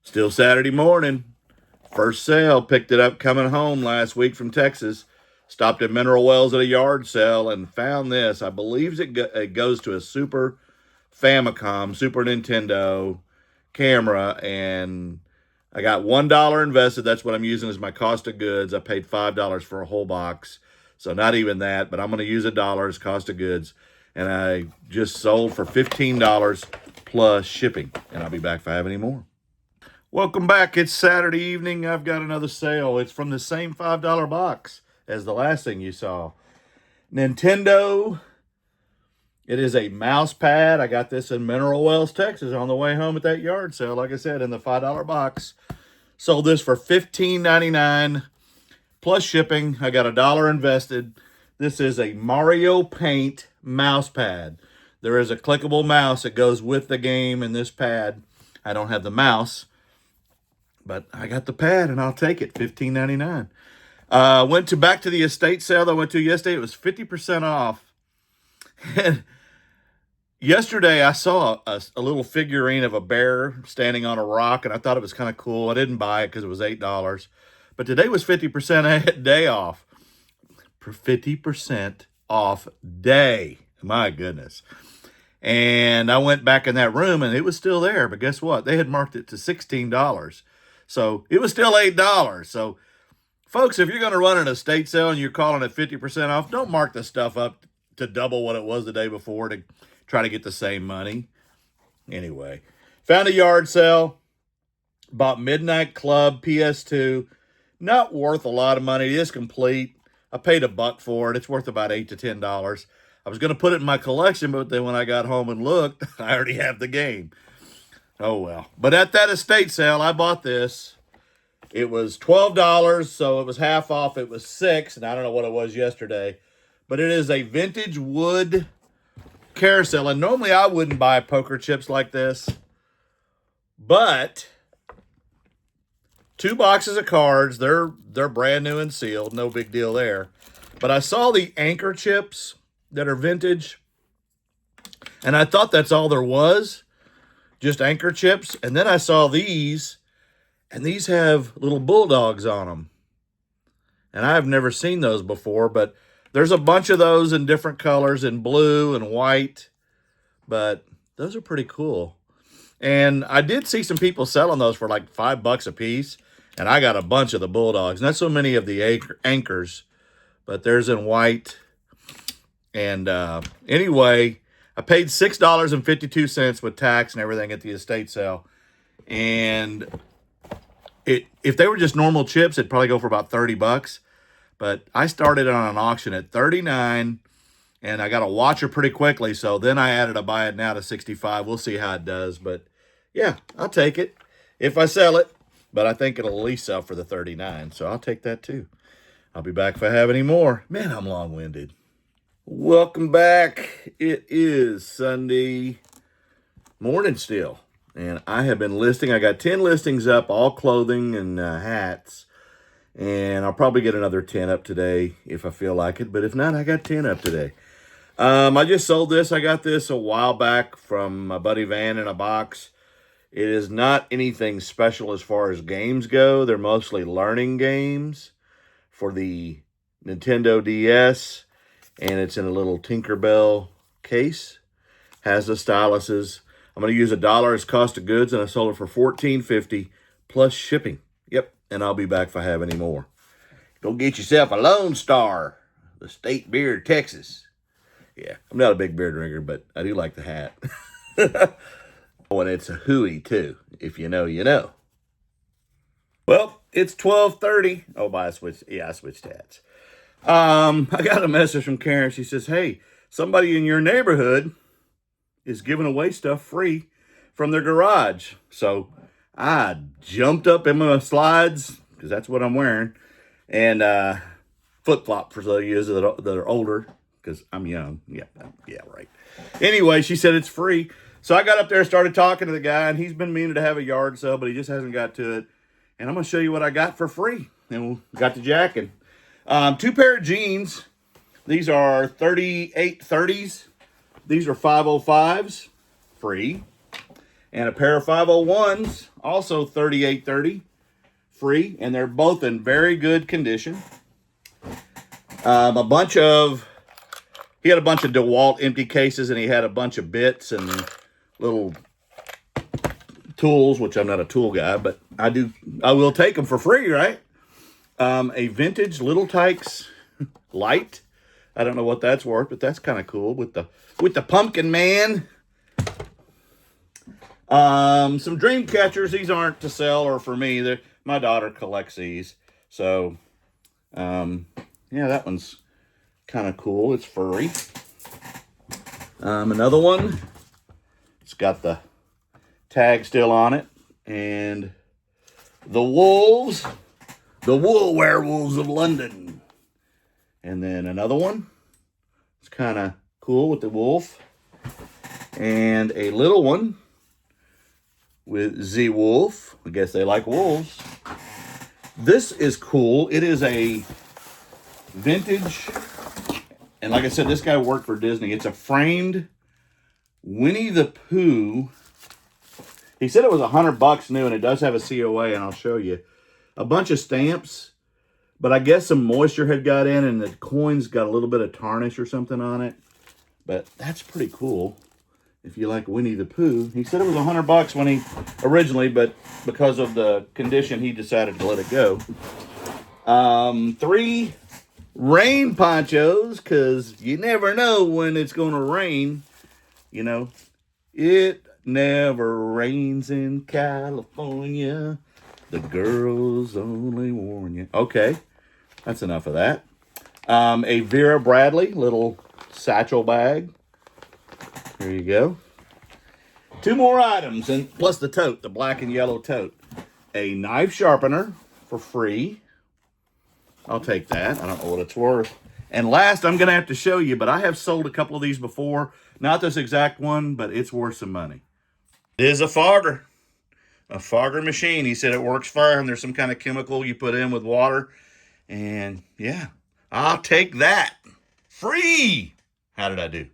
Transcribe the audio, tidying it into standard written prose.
Still Saturday morning. First sale. Picked it up coming home last week from Texas. Stopped at Mineral Wells at a yard sale and found this. I believe it goes to a Super Famicom, Super Nintendo camera, and I got $1 invested. That's what I'm using as my cost of goods. I paid $5 for a whole box, so not even that, but I'm going to use $1 as cost of goods, and I just sold for $15 plus shipping, and I'll be back if I have any more. Welcome back. It's Saturday evening. I've got another sale. It's from the same $5 box as the last thing you saw. Nintendo. It is a mouse pad. I got this in Mineral Wells, Texas on the way home at that yard sale. Like I said, in the $5 box. Sold this for $15.99 plus shipping. I got $1 invested. This is a Mario Paint mouse pad. There is a clickable mouse that goes with the game in this pad. I don't have the mouse, but I got the pad and I'll take it. $15.99. Went back to the estate sale that I went to yesterday. It was 50% off. And yesterday I saw a little figurine of a bear standing on a rock, and I thought it was kind of cool. I didn't buy it because it was $8. But today was 50% day off. 50% off day. My goodness. And I went back in that room and it was still there. But guess what? They had marked it to $16. So it was still $8. So folks, if you're going to run an estate sale and you're calling it 50% off, don't mark the stuff up to double what it was the day before to try to get the same money. Anyway, found a yard sale, bought Midnight Club PS2. Not worth a lot of money. It is complete. I paid $1 for it. It's worth about $8 to $10. I was going to put it in my collection, but then when I got home and looked, I already have the game. Oh, well. But at that estate sale, I bought this. It was $12, so it was half off. It was $6, and I don't know what it was yesterday. But it is a vintage wood carousel, and normally I wouldn't buy poker chips like this. But 2 boxes of cards. They're brand new and sealed. No big deal there. But I saw the anchor chips that are vintage, and I thought that's all there was, just anchor chips. And then I saw these, and these have little bulldogs on them. And I've never seen those before, but there's a bunch of those in different colors, in blue and white. But those are pretty cool. And I did see some people selling those for like $5 a piece. And I got a bunch of the bulldogs. Not so many of the anchors, but there's in white. And anyway, I paid $6.52 with tax and everything at the estate sale. And if they were just normal chips, it'd probably go for about $30. But I started on an auction at $39, and I got a watcher pretty quickly. So then I added a buy it now to $65. We'll see how it does. But yeah, I'll take it if I sell it. But I think it'll at least sell for the $39. So I'll take that too. I'll be back if I have any more. Man, I'm long-winded. Welcome back. It is Sunday morning still. And I have been listing. I got 10 listings up, all clothing and hats. And I'll probably get another 10 up today if I feel like it. But if not, I got 10 up today. I just sold this. I got this a while back from my buddy Van in a box. It is not anything special as far as games go. They're mostly learning games for the Nintendo DS. And it's in a little Tinkerbell case. Has the styluses. I'm going to use $1 as cost of goods, and I sold it for $14.50 plus shipping. Yep, and I'll be back if I have any more. Go get yourself a Lone Star, the state beer of Texas. Yeah, I'm not a big beer drinker, but I do like the hat. Oh, and it's a hooey, too. If you know, you know. Well, it's 12:30. Oh, I switched hats. I got a message from Karen. She says, hey, somebody in your neighborhood is giving away stuff free from their garage. So I jumped up in my slides, because that's what I'm wearing, and flip-flop for those of you that are older, because I'm young. Yeah, right. Anyway, she said it's free. So I got up there and started talking to the guy, and he's been meaning to have a yard sale, but he just hasn't got to it. And I'm going to show you what I got for free. And we got the jacket. 2 pair of jeans. These are 3830s. These are 505s. Free. And a pair of 501s, also 3830, free. And they're both in very good condition. He had a bunch of DeWalt empty cases, and he had a bunch of bits and little tools, which I'm not a tool guy, but I will take them for free, right? A vintage Little Tikes light. I don't know what that's worth, but that's kind of cool with the Pumpkin Man. Some dream catchers. These aren't to sell or for me. My daughter collects these. So, yeah, that one's kind of cool. It's furry. Another one. It's got the tag still on it. And the wolves. The Wool Werewolves of London. And then another one. It's kind of cool with the wolf. And a little one with Z-Wolf. I guess they like wolves. This is cool. It is a vintage, and like I said, this guy worked for Disney. It's a framed Winnie the Pooh. He said it was $100 new, and it does have a COA, and I'll show you. A bunch of stamps, but I guess some moisture had got in, and the coins got a little bit of tarnish or something on it. But that's pretty cool. If you like Winnie the Pooh. He said it was $100 when he originally, but because of the condition, he decided to let it go. 3 rain ponchos, because you never know when it's going to rain. You know, it never rains in California. The girls only warn you. Okay, that's enough of that. A Vera Bradley little satchel bag. There you go. 2 more items, and plus the tote, the black and yellow tote. A knife sharpener for free. I'll take that. I don't know what it's worth. And last, I'm going to have to show you, but I have sold a couple of these before. Not this exact one, but it's worth some money. It is a fogger. A fogger machine. He said it works fine. There's some kind of chemical you put in with water. And yeah, I'll take that. Free. How did I do?